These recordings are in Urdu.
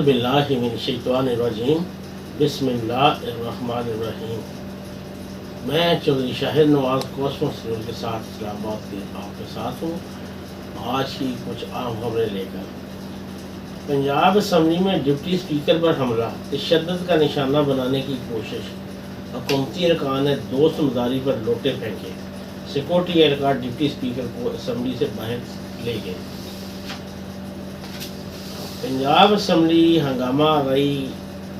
باللہ من الشیطان الرجیم بسم اللہ الرحمن الرحیم۔ میں چودھری شاہد نواز کوسموس سیول کے ساتھ اسلام آباد کے آپ کے ساتھ ہوں۔ آج کی کچھ عام خبریں لے کر پنجاب اسمبلی میں ڈپٹی اسپیکر پر حملہ، تشدد کا نشانہ بنانے کی کوشش، حکومتی ارکان نے دوست مزاری پر لوٹے پھینکے، سیکورٹی اہلکار ڈپٹی اسپیکر کو اسمبلی سے باہر لے گئے۔ پنجاب اسمبلی ہنگامہ آرائی،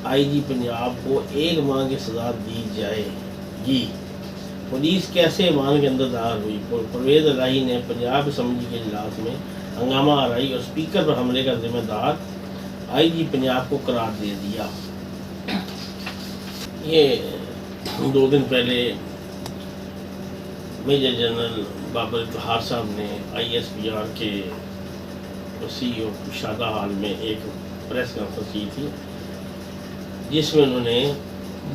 آئی جی پنجاب کو 1 ماہ کی سزا دی جائے گی۔ پولیس کیسے ایوان کے اندر داخل ہوئی؟ پرویز الہی نے پنجاب اسمبلی کے اجلاس میں ہنگامہ آرائی اور اسپیکر پر حملے کا ذمہ دار آئی جی پنجاب کو قرار دے دیا۔ یہ 2 دن پہلے میجر جنرل بابر اطہار صاحب نے آئی ایس پی آر کے سی او شادہ ہال میں ایک پریس کانفرنس کی تھی، جس میں انہوں نے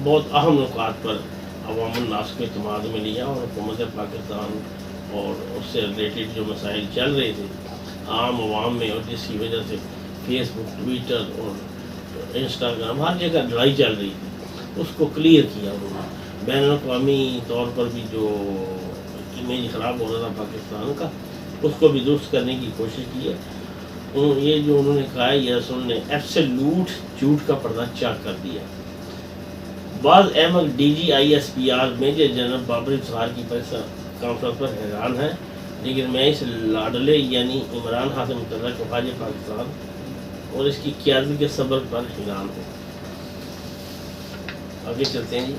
بہت اہم نکات پر عوام الناس کو اعتماد میں لیا اور حکومت پاکستان اور اس سے ریلیٹڈ جو مسائل چل رہے تھے عام عوام میں، اور جس کی وجہ سے فیس بک، ٹویٹر اور انسٹاگرام ہر جگہ لڑائی چل رہی تھی، اس کو کلیئر کیا انہوں نے۔ بین الاقوامی طور پر بھی جو امیج خراب ہو رہا تھا پاکستان کا، اس کو بھی درست کرنے کی کوشش کی ہے۔ یہ جو انہوں نے کہا ہے، یہ رسول نے ایبسلیوٹ جھوٹ کا پردہ چاک کر دیا۔ بعض احمد D G I S P R major general Babar Izhar کی پریس کانفرنس پر حیران ہے، لیکن میں اس لاڈلے یعنی عمران خان سے متعلق افواج پاکستان اور اس کی قیادت کے صبر پر حیران ہوں۔ آگے چلتے ہیں جی۔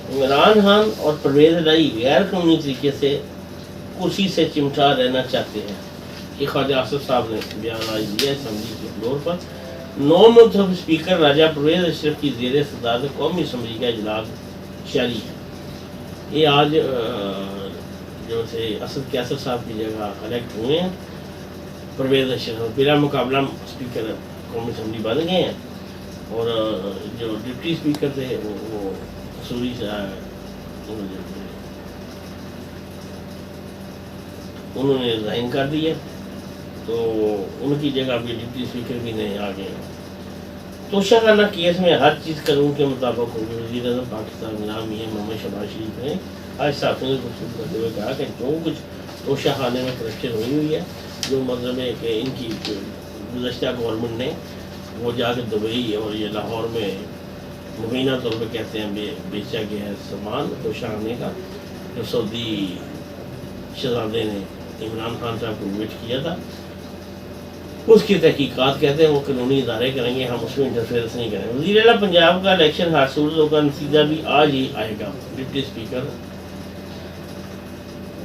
عمران خان اور پرویز الہی غیر قانونی طریقے سے کرسی سے چمٹا رہنا چاہتے ہیں، یہ خواجہ آصف صاحب نے بیان آج دیا اسمبلی کے فلور پر۔ 9 منتخب اسپیکر راجہ پرویز اشرف کی زیر صدارت قومی اسمبلی کا اجلاس جاری ہے۔ یہ آج جو تھے اسد کیسر صاحب کی جگہ الیکٹ ہوئے ہیں۔ پرویز اشرف بلا مقابلہ اسپیکر قومی اسمبلی بن گئے ہیں، اور جو ڈپٹی اسپیکر تھے وہ سوری انہوں نے ریزائن کر دیا، تو ان کی جگہ بھی ڈپٹی اسپیکر بھی نئے آ گئے ہیں۔ توشہ خانہ کیس میں ہر چیز قانون کے مطابق ہوگی۔ وزیر اعظم پاکستان جناب میاں محمد شہباز شریف نے آج صحافیوں سے گفتگو کرتے ہوئے کہا کہ جو کچھ توشہ خانے میں کرپشن ہوئی ہے، جو مطلب ہے کہ ان کی گزشتہ گورنمنٹ نے وہ جا کے دبئی اور یہ لاہور میں مبینہ طور پہ کہتے ہیں بیچا گیا ہے سامان توشہ خانے کا، جو سعودی شہزادے نے عمران خان صاحب کو انویٹ کیا تھا، اس کی تحقیقات کہتے ہیں وہ قانونی ادارے کریں گے، ہم اس میں انٹرفیئرنس نہیں کریں گے۔ وزیر اعلیٰ پنجاب کا الیکشن حاصل کا نتیجہ بھی آج ہی آئے گا۔ ڈپٹی اسپیکر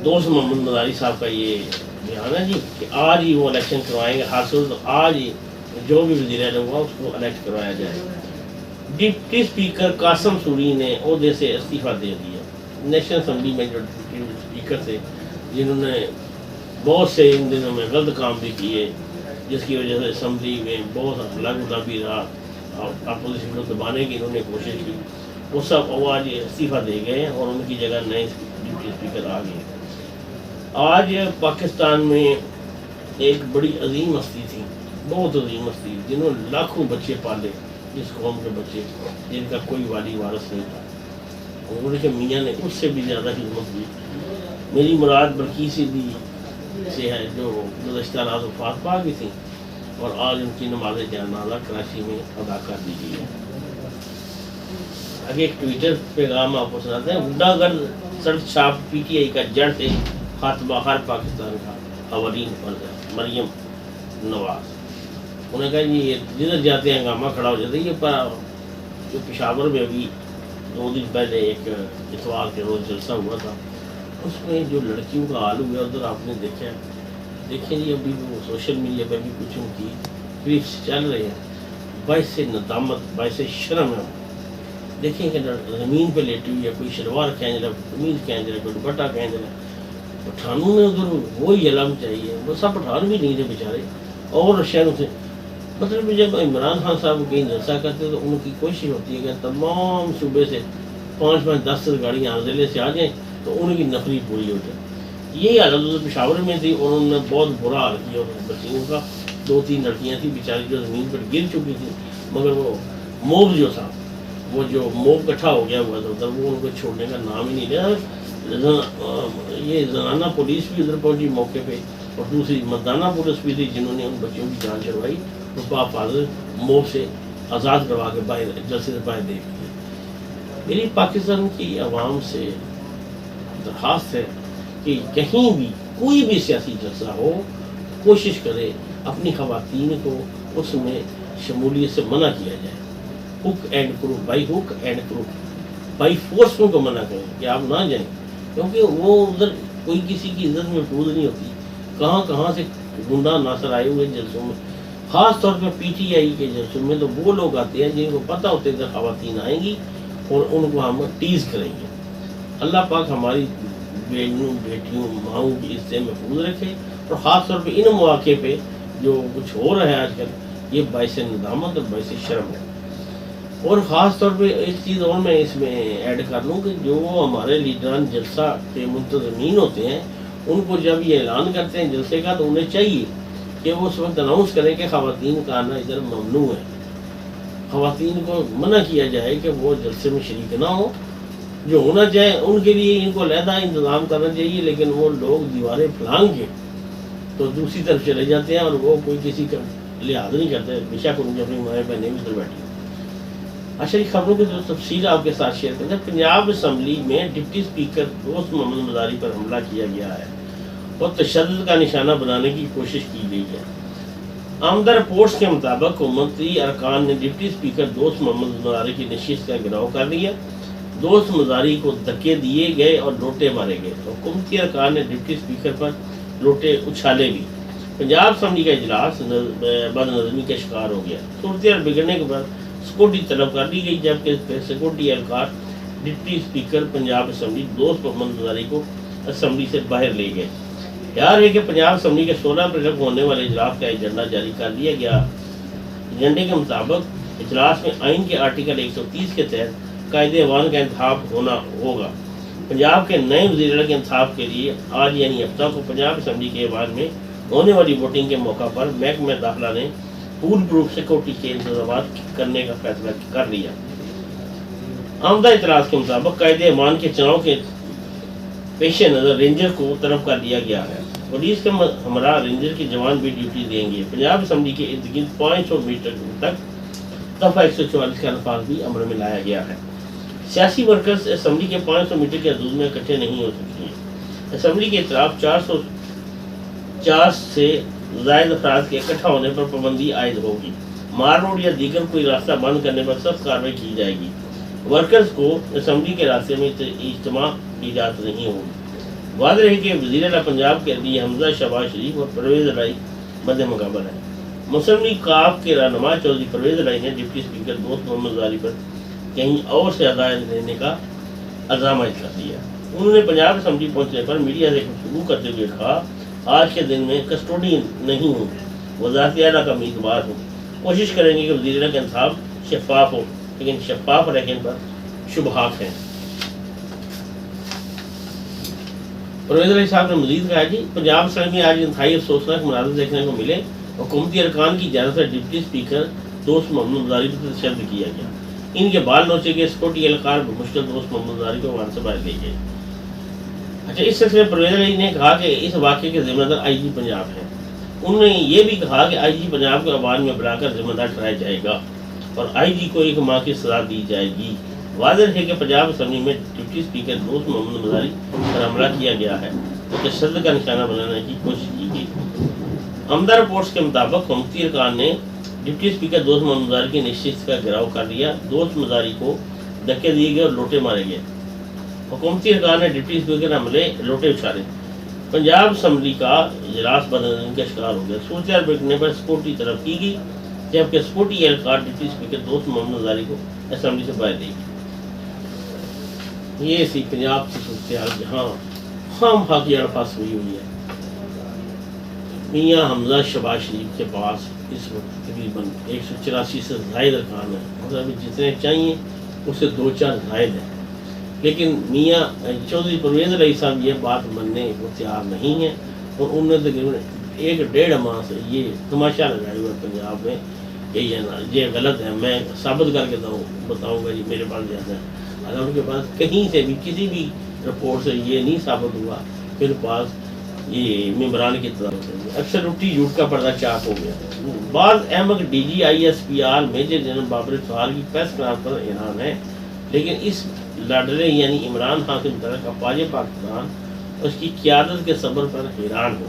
دوست محمد مزاری صاحب کا یہ بیان ہے جی کہ آج ہی وہ الیکشن کروائیں گے، حاصل تو آج ہی جو بھی وزیر اعلیٰ ہوا اس کو الیکٹ کروایا جائے گا۔ ڈپٹی اسپیکر قاسم سوری نے عہدے سے استعفیٰ دے دیا۔ نیشنل اسمبلی میں جو ڈپٹی اسپیکر تھے، جنہوں نے بہت سے ان دنوں میں غلط کام بھی کیے، جس کی وجہ سے اسمبلی میں بہت لگ بھی رہا، اپوزیشن کو دبانے کی انہوں نے کوشش کی، وہ سب آج استعفیٰ دے گئے اور ان کی جگہ نئے ڈپٹی اسپیکر آ گئے۔ آج پاکستان میں ایک بڑی عظیم ہستی تھی، بہت عظیم ہستی، جنہوں نے لاکھوں بچے پالے، جس قوم کے بچے جن کا کوئی والی وارث نہیں تھا، عمر کے میاں نے اس سے بھی زیادہ خدمت کی۔ میری مراد بلقیس دی سے ہے، جو گزشتہ رات وفات پا گئی تھی، اور آج ان کی نماز جنازہ کراچی میں ادا کر دی گئی ہے۔ آگے ایک ٹویٹر پیغام آپ کو سناتے ہیں۔ گنڈا گرد سڑک چھاپ پی ٹی آئی کا جڑ سے خاتمہ ہر پاکستان کا خواتین فرض ہے، مریم نواز۔ انہوں نے کہا یہ جدھر جاتے ہیں ہنگامہ کھڑا ہو جاتا ہے۔ یہ جو پشاور میں ابھی 2 دن پہلے ایک اتوار کے روز جلسہ ہوا تھا، اس میں جو لڑکیوں کا حال ہوا ادھر آپ نے دیکھا ہے۔ دیکھیں جی ابھی وہ سوشل میڈیا پہ بھی کچھ ان کی کلپس چل رہے ہیں، باعث ندامت، باعث شرم ہے۔ دیکھیں کہ زمین پہ لیٹی ہوئی ہے، کوئی شلوار کھینچ رہا ہے، کوئی قمیض کھینچ رہا ہے، کوئی دوپٹہ کھینچ رہا ہے۔ پٹھانوں نے ادھر وہی علم چاہیے، وہ سب پٹھان بھی نہیں تھے بیچارے، اور شہروں سے مطلب جب عمران خان صاحب کہیں جلسہ کرتے تو ان کی کوشش ہوتی ہے کہ تمام صوبے سے 5-5 10 گاڑیاں ضلع سے آ جائیں تو ان کی نفری پوری ہو جائے۔ یہی حالت پشاور میں تھی اور انہوں نے بہت برا حال کیا اور بچیوں کا 2-3 لڑکیاں تھیں بیچاری جو زمین پر گر چکی تھیں، مگر وہ موب جو تھا، وہ جو موب کٹھا ہو گیا ہوا تھا ادھر، وہ ان کو چھوڑنے کا نام ہی نہیں لیا۔ یہ زنانہ پولیس بھی ادھر پہنچی موقع پہ، اور دوسری مردانہ پولیس بھی تھی جنہوں نے ان بچوں کی جان چھڑوائی اور باحفاظت موب سے آزاد کروا کے باہر جلسے سے باہر دے دی۔ میری پاکستان کی عوام سے درخواست ہے کہ کہیں بھی کوئی بھی سیاسی جلسہ ہو، کوشش کرے اپنی خواتین کو اس میں شمولیت سے منع کیا جائے، ہک اینڈ کرو، بائی ہک اینڈ کرو، بائی فورس ان کو منع کریں کہ آپ نہ جائیں، کیونکہ وہ ادھر کوئی کسی کی عزت میں محفوظ نہیں ہوتی۔ کہاں کہاں سے گنڈا ناصر آئے ہوئے جلسوں میں، خاص طور پہ پی ٹی آئی کے جلسوں میں تو وہ لوگ آتے ہیں جن کو پتہ ہوتے ہیں کہ خواتین آئیں گی اور ان کو ہم ٹیز کریں گے۔ اللہ پاک ہماری بہنوں بیٹیوں ماؤں کی عزت محفوظ رکھے، اور خاص طور پہ ان مواقع پہ جو کچھ ہو رہا ہے آج کل، یہ باعث ندامت اور باعث شرم ہے۔ اور خاص طور پہ ایک چیز اور میں اس میں ایڈ کر لوں کہ جو ہمارے لیڈران جلسہ کے منتظمین ہوتے ہیں، ان کو جب یہ اعلان کرتے ہیں جلسے کا تو انہیں چاہیے کہ وہ اس وقت اناؤنس کریں کہ خواتین کا آنا ادھر ممنوع ہے، خواتین کو منع کیا جائے کہ وہ جلسے میں شریک نہ ہو، جو ہونا چاہے ان کے لیے ان کو علیحدہ انتظام کرنا چاہیے، لیکن وہ لوگ دیواریں پھلانگ کے تو دوسری طرف چلے جاتے ہیں اور وہ کوئی کسی کا لحاظ نہیں کرتے، بے شک ان کی اپنی مائیں بہنیں بھی ادھر بیٹھی۔ اچھا، یہ خبروں کی جو تفصیل آپ کے ساتھ شیئر کرتے ہیں۔ پنجاب اسمبلی میں ڈپٹی اسپیکر دوست محمد مزاری پر حملہ کیا گیا ہے اور تشدد کا نشانہ بنانے کی کوشش کی گئی ہے۔ آمدہ رپورٹس کے مطابق حکومتی ارکان نے ڈپٹی اسپیکر دوست محمد مزاری کی نشست کا گھیراؤ کر لیا۔ دوست مزاری کو دھکے دیے گئے اور لوٹے مارے گئے۔ حکومتی ارکان نے ڈپٹی اسپیکر پر لوٹے اچھالے بھی۔ پنجاب اسمبلی کا اجلاس بد نظمی کا شکار ہو گیا۔ صورتحال بگڑنے کے بعد سیکورٹی طلب کر لی گئی، جبکہ سیکورٹی اہلکار ڈپٹی اسپیکر پنجاب اسمبلی دوست محمد مزاری کو اسمبلی سے باہر لے گئے۔ یاد ہے کہ پنجاب اسمبلی کے 16 اپریل کو ہونے والے اجلاس کا ایجنڈا جاری کر دیا گیا۔ ایجنڈے کے مطابق اجلاس میں آئین کے آرٹیکل 130 کے تحت قائد ایوان کا انتخاب ہونا ہوگا۔ پنجاب کے نئے وزیر اعلیٰ کے انتخاب کے لیے آج یعنی ہفتہ کو پنجاب اسمبلی کے ایوان میں ہونے والی ووٹنگ کے موقع پر محکمہ داخلہ نے فول پروف سیکورٹی کے انتظامات کرنے کا فیصلہ کر لیا۔ آمدہ اطلاعات کے مطابق قائد ایوان کے چناؤ کے پیش نظر رینجر کو طلب کر دیا گیا ہے۔ پولیس کے ہمراہ رینجر کے جوان بھی ڈیوٹی دیں گے۔ پنجاب اسمبلی کے ارد گرد 500 میٹر تک دفعہ 144 کا نفاذ بھی عمل میں لایا گیا ہے۔ سیاسی ورکرز اسمبلی کے 500 میٹر کے حدود میں اکٹھے نہیں ہو سکتی ہیں۔ اسمبلی کے اطراف 404 سے زائد افراد کے اکٹھا ہونے پر پابندی عائد ہوگی۔ مار روڈ یا دیگر کوئی راستہ بند کرنے پر سخت کارروائی کی جائے گی۔ ورکرز کو اسمبلی کے راستے میں اجتماع کی اجازت نہیں ہوگی۔ واضح ہے کہ وزیر اعلیٰ پنجاب کے لیے حمزہ شہباز شریف اور پرویز الہی مد مقابل ہے۔ مسلم لیگ کاف کے رہنما چودھری پرویز الہی نے ڈپٹی اسپیکر دوست محمد مزاری پر کہیں اور سے ہدایت دینے کا الزام عائد کر دیا۔ انہوں نے پنجاب اسمبلی پہنچنے پر میڈیا سے گفتگو کرتے ہوئے کہا، آج کے دن میں کسٹوڈین نہیں ہوں، وزارت اعلیٰ کا امیدوار ہوں، کوشش کریں گے کہ وزیر اعلیٰ کا انتخاب شفاف ہو، لیکن شفاف رہنے پر شبہات ہیں۔ پرویز الہی صاحب نے مزید کہا کہ پنجاب اسمبلی میں آج انتہائی افسوسناک مناظر دیکھنے کو ملے۔ حکومتی ارکان کی جانب سے ڈپٹی اسپیکر دوست محمد مزاری پر تشدد کیا گیا، ان کے بال نوچے گئے، سیکورٹی اہلکار بمشکل دوست محمد مزاری کو وہاں سے باہر لے گئے۔ اچھا، اس سلسلے میں پرویز الہی نے کہا کہ اس واقعے کے ذمہ دار آئی جی پنجاب ہیں۔ انہوں نے یہ بھی کہا کہ آئی جی پنجاب کو عوام میں بلا کر ذمہ دار ٹھہرایا جائے گا اور آئی جی کو 1 ماہ کی سزا دی جائے گی۔ واضح ہے کہ پنجاب اسمبلی میں ڈپٹی اسپیکر دوست محمد مزاری پر حملہ کیا گیا ہے اور تشدد کا نشانہ بنانے کی کوشش کی گئی۔ آمدہ رپورٹس کے مطابق حکومتی ارکان نے ڈپٹی اسپیکر دوست محمد مزاری کی نشست کا گھیراؤ کر لیا۔ دوست مزاری کو دھکے دیے گئے اور لوٹے مارے گئے۔ حکومتی ارکان نے ڈپٹی اسپیکر حملے لوٹے اچھالے۔ پنجاب اسمبلی کا اجلاس بدنظمی کا شکار ہو گیا۔ صورتحال بگڑنے پر سیکورٹی طلب کی گئی، جبکہ سیکورٹی اہلکار ڈپٹی اسپیکر دوست محمد مزاری کو اسمبلی سے باہر لے گئی۔ یہ سی پنجاب کی صورتحال جہاں خام خواہ کی اڑپاس ہوئی ہے۔ میاں حمزہ شہباز شریف کے پاس اس وقت تقریباً 184 سے زائد ارکان ہیں، مطلب جتنے چاہیے اس سے 2-4 زائد ہیں۔ لیکن میاں چودھری پرویز علیہ صاحب یہ بات ماننے کو تیار نہیں ہیں، اور انہوں نے تقریباً 1.5 ماہ سے یہ تماشا لگایا ہوا ہے پنجاب میں کہ یہ غلط ہے، میں ثابت کر کے بتاؤں گا جی میرے پاس زیادہ ہے۔ اگر ان کے پاس کہیں سے بھی کسی بھی رپورٹ سے یہ نہیں ثابت ہوا، پھر پاس یہ ممبران کی طرف سے اکثر اٹھی جھوٹ کا پردہ چاک ہو گیا۔ بعض احمد DGISPR میجر جنرل بابر سہار کی پریس کانفرنس پر اعلان ہے، لیکن اس لاڈلے یعنی عمران خان سے متعلق افواج پاکستان اس کی قیادت کے صبر پر حیران ہو۔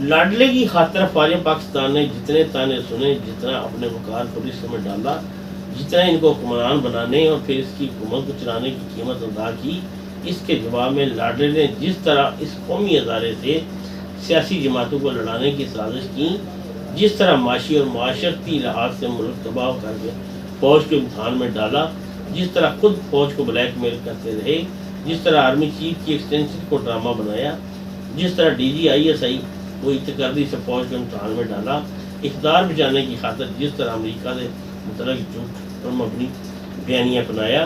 لاڈلے کی خاطر افواج پاکستان نے جتنے تانے سنے، جتنا اپنے وقار کو رشک میں ڈالا، جتنا ان کو حکمران بنانے اور پھر اس کی حکومت کو چلانے کی قیمت ادا کی، اس کے جواب میں لاڈلے نے جس طرح اس قومی ادارے سے سیاسی جماعتوں کو لڑانے کی سازش کی، جس طرح معاشی اور معاشرتی لحاظ سے ملک تباہ کر کے فوج کے امتحان میں ڈالا، جس طرح خود فوج کو بلیک میل کرتے رہے، جس طرح آرمی چیف کی ایکسٹینشن کو ڈرامہ بنایا، جس طرح DGISI کو اتقادی سے فوج کے امتحان میں ڈالا، اقتدار بچانے کی خاطر جس طرح امریکہ سے متعلق جھوٹ پر مبنی بیانیہ اپنایا،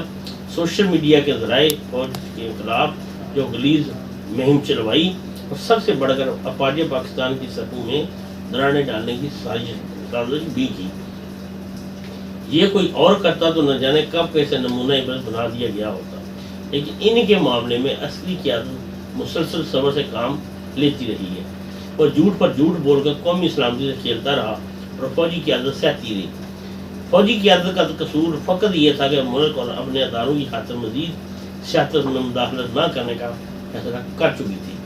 سوشل میڈیا کے ذرائع فوج کے خلاف جو غلیظ مہم چلوائی، اور سب سے بڑھ کر افواج پاکستان کی صفوں میں دراڑیں ڈالنے کی سازش بھی کی۔ یہ کوئی اور کرتا تو نہ جانے کب کیسے نمونہ عبرت بنا دیا گیا ہوتا، لیکن ان کے معاملے میں اصلی قیادت مسلسل صبر سے کام لیتی رہی ہے، اور جھوٹ پر جھوٹ بول کر قومی سلامتی سے کھیلتا رہا، اور فوجی قیادت سہتی رہی۔ فوجی قیادت کا قصور فقط یہ تھا کہ ملک اور اپنے اداروں کی خاطر مزید سیاست میں مداخلت نہ کرنے کا فیصلہ کر چکی تھی۔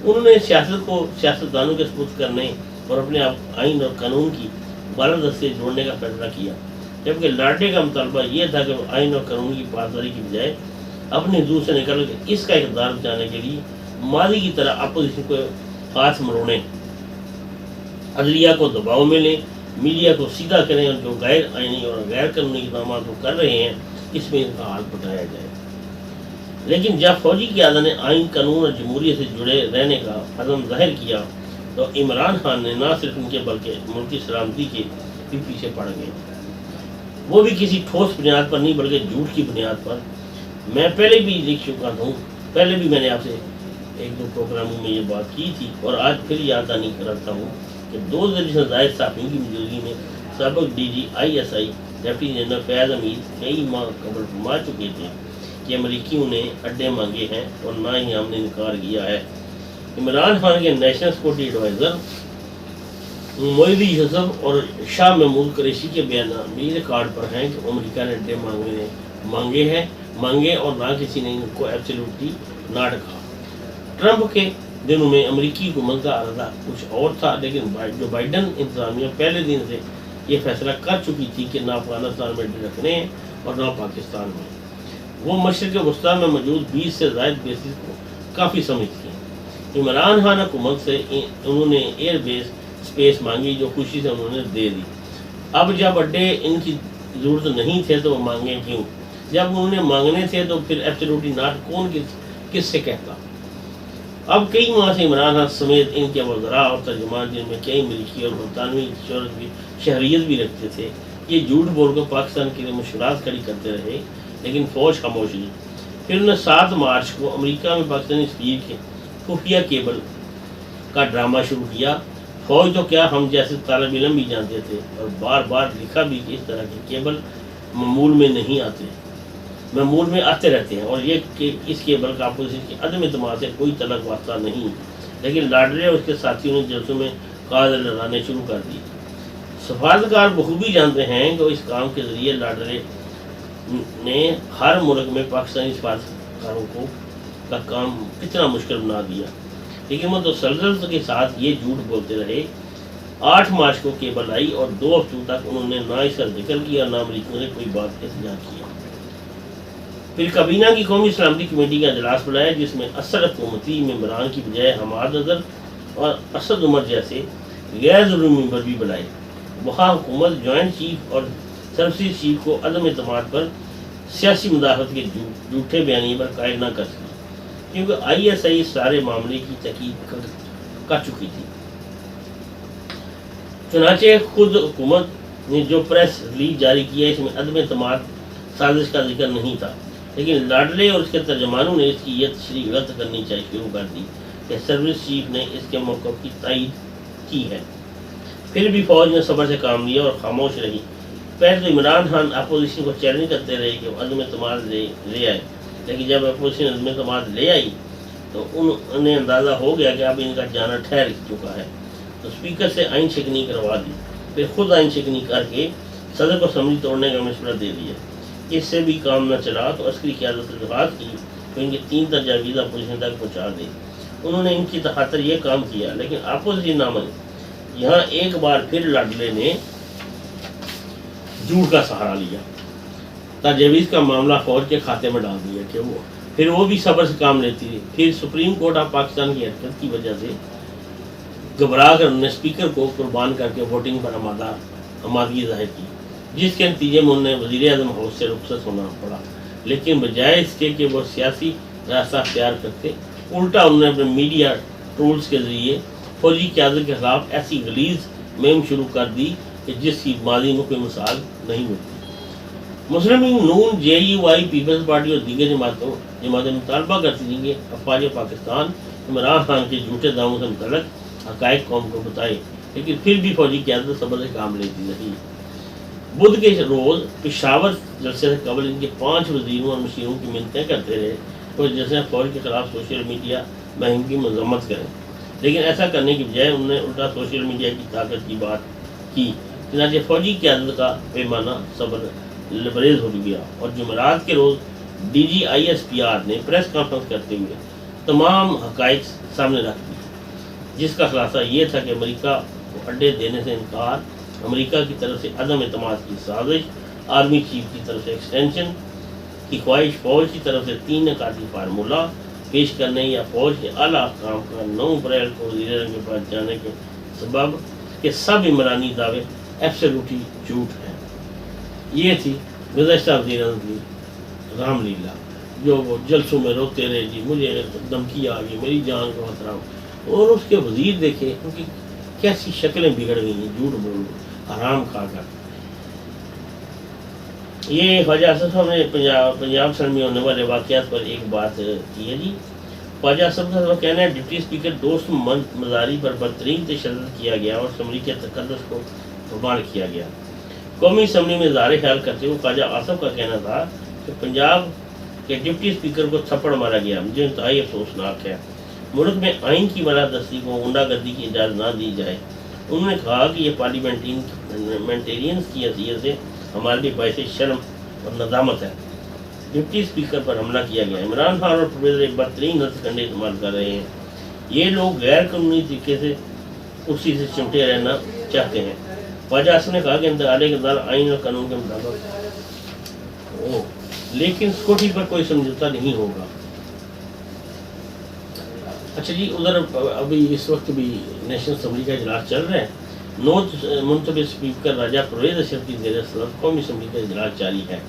انہوں نے سیاست کو سیاستدانوں کے سپرد کرنے اور اپنے آئین اور قانون کی بالادستی سے جوڑنے کا فیصلہ کیا، جبکہ لاڈلے کا مطالبہ یہ تھا کہ وہ آئین اور قانون کی پاسداری کی بجائے اپنی حدود سے نکل کے اس کا اقتدار بچانے کے لیے ماضی کی طرح اپوزیشن کو ہاتھ مروڑیں، عدلیہ کو دباؤ میں لیں، میڈیا کو سیدھا کریں، اور جو غیر آئینی اور غیر قانونی اقدامات کو کر رہے ہیں اس میں ان کا ہاتھ بٹایا جائے۔ لیکن جب فوجی قیادت نے آئین قانون اور جمہوریت سے جڑے رہنے کا عزم ظاہر کیا تو عمران خان نے نہ صرف ان کے بلکہ ملکی سلامتی کے بھی پیچھے پڑ گئے، وہ بھی کسی ٹھوس بنیاد پر نہیں بلکہ جھوٹ کی بنیاد پر۔ میں پہلے بھی لکھ چکا ہوں، پہلے بھی میں نے آپ سے 1-2 پروگراموں میں یہ بات کی تھی، اور آج پھر یاد دہانی کرتا ہوں کہ 2 درجن سے زائد صحافیوں کی موجودگی میں سابق DGISI ڈپٹی جنرل فیاض حمید کئی ماہ قبل فرما چکے تھے کہ امریکیوں نے اڈے مانگے ہیں اور نہ ہی ہم نے انکار کیا ہے۔ عمران خان کے نیشنل سیکورٹی ایڈوائزر موعودی یوسف اور شاہ محمود قریشی کے بیانات بھی ریکارڈ پر ہیں کہ امریکہ نے اڈے مانگے اور نہ کسی نے ان کو ایبسلیوٹلی ناٹ کہا۔ ٹرمپ کے دنوں میں امریکی حکومت کا ارادہ کچھ اور تھا، لیکن جو بائیڈن انتظامیہ پہلے دن سے یہ فیصلہ کر چکی تھی کہ نہ افغانستان میں رکھنے ہیں اور نہ پاکستان میں۔ وہ مشرق وسطیٰ میں موجود 20 سے زائد بیسز کو کافی سمجھتی ہیں۔ عمران خان حکومت سے انہوں نے ایئر بیس سپیس مانگی جو خوشی سے انہوں نے دے دی۔ اب جب اڈے ان کی ضرورت نہیں تھے تو وہ مانگیں کیوں؟ جب انہوں نے مانگنے تھے تو پھر ایبسلیوٹلی ناٹ کون کس سے کہتا؟ اب کئی ماہ سے عمران خان سمیت ان کے وزراء اور ترجمان، جن میں کئی ملکی اور برطانوی شہریت بھی رکھتے تھے، یہ جھوٹ بول کر پاکستان کے لیے مشکلات کھڑی کرتے رہے، لیکن فوج خاموش رہی۔ پھر انہوں نے 7 مارچ کو امریکہ میں پاکستانی سفیر کے خفیہ کیبل کا ڈرامہ شروع کیا۔ فوج تو کیا، ہم جیسے طالب علم بھی جانتے تھے، اور بار بار لکھا بھی کہ اس طرح کے کیبل معمول میں نہیں آتے، معمول میں آتے رہتے ہیں، اور یہ کہ اس کیبل کا اپوزیشن کی عدم اعتماد سے کوئی تعلق واسطہ نہیں۔ لیکن لاڈلے اور اس کے ساتھیوں نے جلسوں میں کاغذ لڑانے شروع کر دی۔ سفارتکار بخوبی جانتے ہیں کہ اس کام کے ذریعے لاڈلے نے ہر ملک میں پاکستانی سفارتکاروں کو کا کام کتنا مشکل بنا دیا، لیکن وہ تسلسل کے ساتھ یہ جھوٹ بولتے رہے۔ 8 مارچ کو کیبل آئی اور 2 ہفتوں تک انہوں نے نہ اس کا ذکر کیا نہ امریکیوں نے کوئی بات احتجاج کیا۔ پھر کابینہ کی قومی سلامتی کمیٹی کا اجلاس بلایا، جس میں اثر حکومتی ممبران کی بجائے حماد اظہر اور اسد عمر جیسے غیر ضروری ممبر بھی بلائے۔ وہاں حکومت جوائنٹ چیف اور سروسز چیف کو عدم اعتماد پر سیاسی مداخلت کے جھوٹے بیانیے پر قائل نہ کر سکی، کیونکہ ISI سارے معاملے کی تحقیق کر چکی تھی۔ چنانچہ خود حکومت نے جو پریس ریلیز جاری کیا اس میں عدم اعتماد سازش کا ذکر نہیں تھا۔ لیکن لاڈلے اور اس کے ترجمانوں نے اس کی یہ تشریح غلط کرنی چاہیے شروع کر دی کہ سروس چیف نے اس کے موقف کی تائید کی ہے۔ پھر بھی فوج نے صبر سے کام لیا اور خاموش رہی۔ پہلے تو عمران خان اپوزیشن کو چیلنج کرتے رہے کہ وہ عدم اعتماد لے آئے، لیکن جب اپوزیشن عدم اعتماد لے آئی تو انہیں اندازہ ہو گیا کہ اب ان کا جانا ٹھہر چکا ہے، تو اسپیکر سے آئین شکنی کروا دی۔ پھر خود آئین شکنی کر کے صدر کو اسمبلی توڑنے کا مشورہ دے دیا۔ اس سے بھی کام نہ چلا تو عسکری قیادت سے درخواست کی تو ان کے 3 تجاویز اپوزیشن تک پہنچا دی۔ انہوں نے ان کی خاطر یہ کام کیا، لیکن اپوزیشن نہ مانی۔ یہاں ایک بار پھر لاڈلے نے جھوٹ کا سہارا لیا، تجاویز کا معاملہ فوج کے کھاتے میں ڈال دیا کہ پھر وہ بھی صبر سے کام لیتی رہی۔ پھر سپریم کورٹ آف پاکستان کی حرکت کی وجہ سے گھبرا کر انہوں نے اسپیکر کو قربان کر کے ووٹنگ پر آمادگی ظاہر کی، جس کے نتیجے میں انہیں وزیر اعظم ہاؤس سے رخصت ہونا پڑا۔ لیکن بجائے اس کے کہ وہ سیاسی راستہ اختیار کرتے، الٹا انہوں نے اپنے میڈیا ٹولز کے ذریعے فوجی قیادت کے خلاف ایسی غلیظ مہم شروع کر دی کہ جس کی ماضی میں کوئی مثال نہیں ملتی۔ مسلم لیگ نون، J U I, Peoples Party اور دیگر جماعتیں مطالبہ کرتی تھیں کہ افواج پاکستان عمران خان کے جھوٹے دعووں سے متعلق حقائق قوم کو بتائے، لیکن پھر بھی فوجی قیادت صبر سے کام لیتی رہی۔ بدھ کے روز پشاور جلسے سے قبل ان کے 5 وزیروں اور مشیروں کی منتیں کرتے رہے تو جیسے فوج کے خلاف سوشل میڈیا مہم کی مذمت کریں، لیکن ایسا کرنے کی بجائے انہوں نے الٹا سوشل میڈیا کی طاقت کی بات کی۔ چنانچہ فوجی قیادت کا پیمانہ صبر لبریز ہو گیا اور جمعرات کے روز D G I S P R نے پریس کانفرنس کرتے ہوئے تمام حقائق سامنے رکھ دی، جس کا خلاصہ یہ تھا کہ امریکہ کو اڈے دینے سے انکار، امریکہ کی طرف سے عدم اعتماد کی سازش، آرمی چیف کی طرف سے ایکسٹینشن کی خواہش، فوج کی طرف سے 3 نکاتی فارمولہ پیش کرنے یا فوج کے اعلیٰ حکام کا 9 اپریل کو وزیر اعظم کے پاس جانے کے سبب کہ سب عمرانی دعوے ایبسلیوٹلی جھوٹ ہیں۔ یہ تھی گزشتہ وزیر اعظم کی رام لیلا، جو وہ جلسوں میں روتے رہے، جی مجھے دھمکی آ گئی، میری جان کو خطرہ ہو، اور اس کے وزیر دیکھے ان کی کیسی شکلیں بگڑ گئی ہیں، جھوٹ بول حرام کھا کر۔ یہ خواجہ اسد صاحب نے پنجاب اسمبلی میں ہونے والے واقعات پر ایک بات کی ہے۔ جی خواجہ اسد صاحب کا کہنا ہے ڈپٹی اسپیکر دوست مزاری پر بدترین تشدد کیا گیا اور اسمبلی کے تقدس کو پامال کیا گیا۔ قومی اسمبلی میں اظہار خیال کرتے ہوئے خواجہ آصف کا کہنا تھا کہ پنجاب کے ڈپٹی اسپیکر کو تھپڑ مارا گیا، مجھے انتہائی افسوسناک ہے۔ ملک میں آئین کی بالادستی کو غنڈہ گردی کی اجازت نہ دی جائے۔ انہوں نے کہا کہ یہ پارلیمنٹرینز کی حیثیت سے ہمارے لیے باعث شرم اور ندامت ہے۔ ڈپٹی اسپیکر پر حملہ کیا گیا۔ عمران خان اور پرویز ایک بدترین ہتھ کنڈے استعمال کر رہے ہیں۔ یہ لوگ غیر قانونی طریقے سے کرسی سے چمٹے رہنا چاہتے ہیں۔ خواجہ اسد نے کہا کہ انتقال کے دار آئین اور قانون کے مطابق ہو، لیکن سکوٹی پر کوئی سمجھوتا نہیں ہوگا۔ اچھا جی، ادھر ابھی اس وقت بھی نیشنل اسمبلی کا اجلاس چل رہا ہے۔ منتخب اسپیکر راجہ پرویز اشرف کی زیر صدارت قومی اسمبلی کا اجلاس جاری ہے۔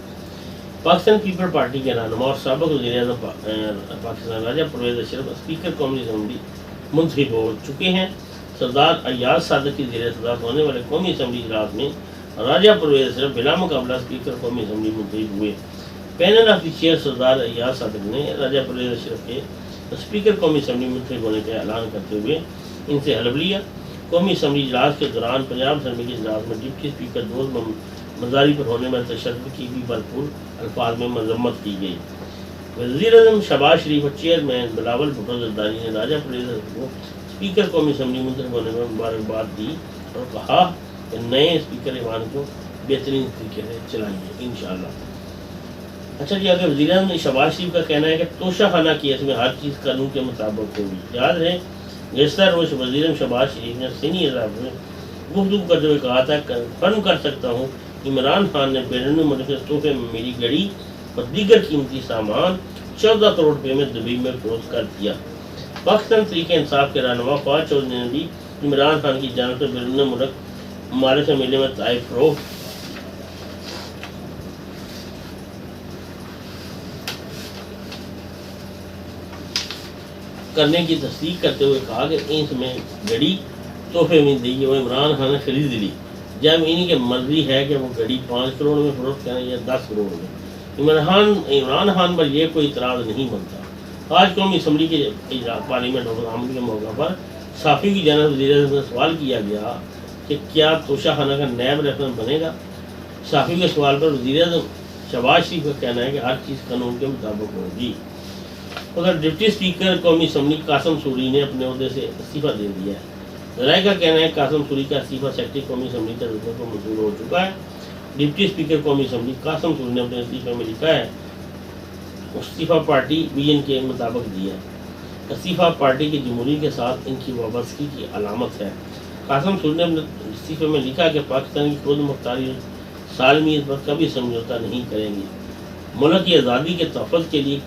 پاکستان پیپل پارٹی کے رہنما اور سابق وزیر اعظم پاکستان راجہ پرویز اشرف اسپیکر قومی اسمبلی منتخب ہو چکے ہیں۔ سردار ایاز صادق کی زیر صدارت ہونے والے قومی اسمبلی اجلاس میں راجہ پرویز اشرف بلا مقابلہ اسپیکر قومی اسمبلی منتخب ہوئے۔ پینل آف دی چیئر سردار ایاز صادق نے راجہ پرویز اشرف کے اسپیکر قومی اسمبلی منتخب ہونے کا اعلان کرتے ہوئے ان سے حلف لیا۔ قومی اسمبلی اجلاس کے دوران پنجاب اسمبلی کے اجلاس میں ڈپٹی اسپیکر دوست مزاری پر ہونے میں تشدد کی بھی بھرپور الفاظ میں مذمت کی گئی۔ وزیر اعظم شہباز شریف اور چیئرمین بلاول بھٹو زرداری نے راجہ پرویز کو اسپیکر قومی اسمبلی منتخب ہونے میں مبارکباد دی اور کہا کہ نئے اسپیکر ایوان کو بہترین طریقے سے چلائیں گے انشاءاللہ۔ اچھا جی، اگر وزیر اعظم شہباز شریف کا کہنا ہے کہ توشہ خانہ کیس میں ہر چیز قانون کے مطابق ہوگی۔ یاد رہے گزشتہ روز وزیر اعظم شہباز شریف نے سینئر اضافے میں گفتگو کرتے ہوئے کہا تھا کہ کنفرم کر سکتا ہوں عمران خان نے بیرون ملک کے تحفے میں میری گڑی اور دیگر قیمتی سامان 14 کروڑ روپے میں دبئی میں فروخت کر دیا۔ پاکستان تحریک انصاف کے رہنما فواز چودھری نے بھی عمران خان کی جانب سے بیرون ملک ممالک سے میلے میں طائف فروخت کرنے کی تصدیق کرتے ہوئے کہا کہ اس میں گھڑی تحفے میں دی وہ عمران خان نے خرید لی، جب انہیں کی مرضی ہے کہ وہ گھڑی 5 کروڑ میں فروخت کریں یا 10 کروڑ میں۔ عمران خان پر یہ کوئی اعتراض نہیں بنتا۔ آج قومی اسمبلی کے پارلیمنٹ آمد کے موقع پر صحافی کی جانب وزیر اعظم سے سوال کیا گیا کہ کیا توشہ خانہ کا نیب ریفرنس بنے گا؟ صحافی کے سوال پر وزیر اعظم شہباز شریف کا کہنا ہے کہ ہر چیز قانون کے مطابق ہوگی۔ ادھر ڈپٹی اسپیکر قومی اسمبلی قاسم سوری نے اپنے عہدے سے استعفیٰ دے دیا ہے۔ ذرائع کا کہنا ہے کہ قاسم سوری کا استعفیٰ سیکرٹری قومی اسمبلی کے رتبے کو منظور ہو چکا ہے۔ ڈپٹی اسپیکر قومی اسمبلی قاسم سوری نے اپنے استعفے میں لکھا ہے استعفیٰ پارٹی ویژن کے مطابق دیا ہے۔ استعفیٰ پارٹی کی جمہوریت کے ساتھ ان کی وابستگی کی علامت ہے۔ قاسم سوری نے اپنے استعفے میں لکھا کہ پاکستان کی خود مختاری سالمیت پر کبھی سمجھوتہ نہیں کریں گے، ملک کی آزادی کے تحفظ کے لیے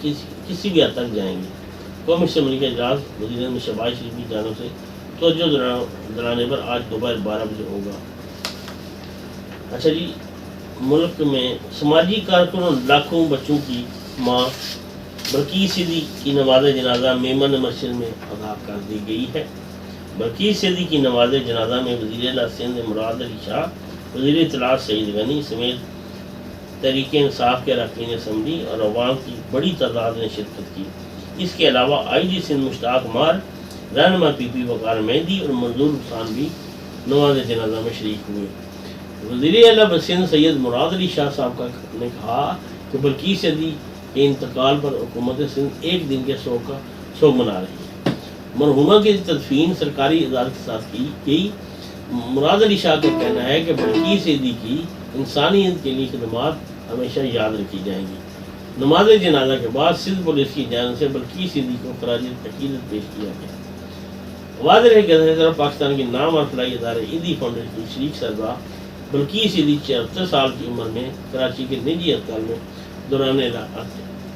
کسی بھی حد تک جائیں گے۔ قومی اسمبلی کا اجلاس وزیر اعظم شہباز شریف کی جانب سے توجہ دلانے پر آج دوپہر 12 بجے ہوگا۔ اچھا جی، ملک میں سماجی کارکنوں لاکھوں بچوں کی ماں بلقیس صدیقی کی نماز جنازہ میمن مسجد میں ادا کر دی گئی ہے۔ بلقیس صدیقی کی نماز جنازہ میں وزیر اعلیٰ سندھ مراد علی شاہ، وزیر اطلاعات سعید غنی سمیت تحریک انصاف کے اراکین اسمبلی اور عوام کی بڑی تعداد نے شرکت کی۔ اس کے علاوہ آئی جی سندھ مشتاق مار، رہنما پی پی وقار مہندی اور منظور حسان بھی نماز جنازہ میں شریک ہوئے۔ وزیر اعلیٰ سندھ سید مراد علی شاہ صاحب نے کہا کہ بلقیس صدیقی کے انتقال پر حکومت سندھ ایک دن کے سوگ منا رہی ہے۔ مرحومہ کی تدفین سرکاری ادارے کے ساتھ کی گئی۔ مراد علی شاہ کا کہنا ہے کہ بلقیس صدیقی کی انسانیت کے لیے خدمات ہمیشہ یاد رکھی جائیں گی۔ نماز جنازہ کے بعد سندھ پولیس کی جانب سے بلقیس صدیقی کو خراج عقیدت پیش کیا گیا۔ واضح رہے کہ پاکستان کے نام اور فلاحی ادارے ایدی فاؤنڈیشن کی شریک سربراہ بلقیس صدیقی 74 سال کی عمر میں کراچی کے نجی اسپتال میں دوران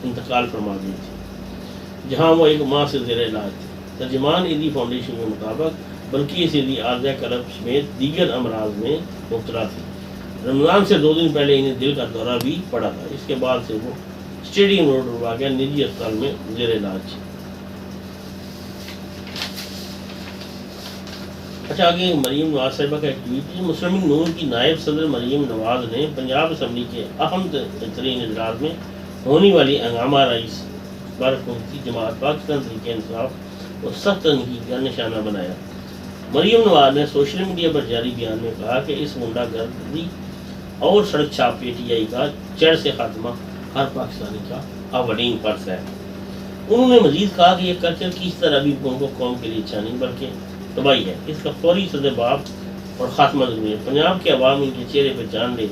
انتقال فرما گئی تھی، جہاں وہ ایک ماہ سے زیر علاج تھی۔ ترجمان ایدی فاؤنڈیشن کے مطابق بلقیس صدیقی عارضہ قلب سمیت دیگر امراض میں مبتلا تھی۔ رمضان سے 2 دن پہلے انہیں دل کا دورہ بھی پڑا تھا۔ اس کے بعد سے وہ اسٹیڈیم روڈ واقع نجی اسپتال میں زیر علاج۔ اچھا، آگے مریم نواز صاحبہ کا ایک ٹویٹ ہے۔ مسلم نور کی نائب صدر مریم نواز نے پنجاب اسمبلی کے اہم ترین اجلاس میں ہونے والی ہنگامہ رئیس پر حکومتی جماعت پاکستان تحریک انصاف کو سخت تنقید کا نشانہ بنایا۔ مریم نواز نے سوشل میڈیا پر جاری بیان میں کہا کہ اس غنڈہ گردی اور سڑک چھاپ پی ٹی آئی کا جڑ سے خاتمہ ہر پاکستانی کا اولین فرض ہے۔ انہوں نے مزید کہا کہ یہ کلچر کس طرح بھی قوم کے لیے اچھا نہیں بلکہ تباہی ہے۔ اس کا فوری سدباب اور خاتمہ ضروری ہے۔ پنجاب کے عوام ان کے چہرے پہ جان لے۔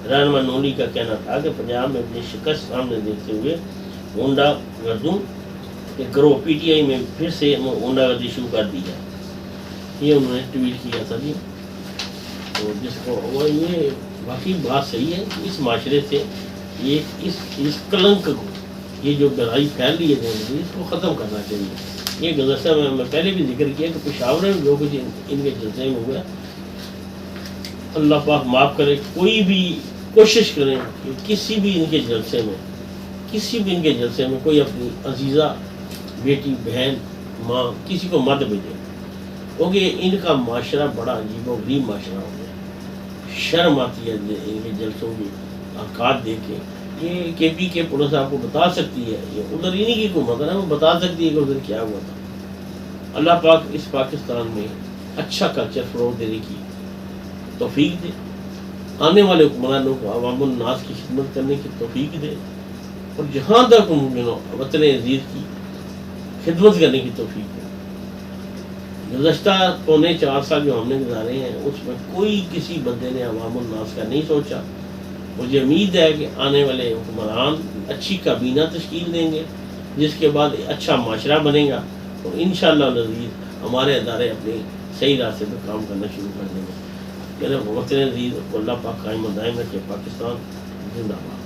رہنما نولی کا کہنا تھا کہ پنجاب میں اپنی شکست سامنے دیکھتے ہوئے غنڈہ گردوں کے گروہ پی ٹی آئی میں پھر سے غنڈہ گردی شروع کر دی ہے۔ یہ انہوں نے ٹویٹ کیا تھا جی، تو جس کو یہ واقعی بات صحیح ہے۔ اس معاشرے سے یہ اس کلنک کو، یہ جو برائی پھیل رہی ہے اس کو ختم کرنا چاہیے۔ یہ گزشتہ میں پہلے بھی ذکر کیا کہ پشاور میں جو کچھ ان کے جلسے میں ہوا، اللہ پاک معاف کرے، کوئی بھی کوشش کریں کہ کسی بھی ان کے جلسے میں کوئی اپنی عزیزہ بیٹی بہن ماں کسی کو مت بھیجے، کیونکہ ان کا معاشرہ بڑا عجیب و غریب معاشرہ ہو گیا۔ شرم آتی ہے ان کے جلسوں کی حرکات دیکھ کے۔ یہ کے پی کے پولیس آپ کو بتا سکتی ہے، یہ ادھر انہی کی حکومت ہے نا، وہ بتا سکتی ہے کہ ادھر کیا ہوا تھا۔ اللہ پاک اس پاکستان میں اچھا کلچر فروغ دینے کی توفیق دے، آنے والے حکمرانوں کو عوام الناس کی خدمت کرنے کی توفیق دے، اور جہاں تک ممکن ہو وطن عزیز کی خدمت کرنے کی توفیق دے۔ گزشتہ 4.25 سال جو ہم نے گزارے ہیں اس میں کوئی کسی بندے نے عوام الناس کا نہیں سوچا۔ مجھے امید ہے کہ آنے والے حکمران اچھی کابینہ تشکیل دیں گے جس کے بعد اچھا معاشرہ بنے گا، اور انشاءاللہ العزیز ہمارے ادارے اپنے صحیح راستے پہ کام کرنا شروع کر دیں گے۔ میرے وطن عزیز کو اللہ پاک قائم و دائم رکھے۔ پاکستان زندہ باد۔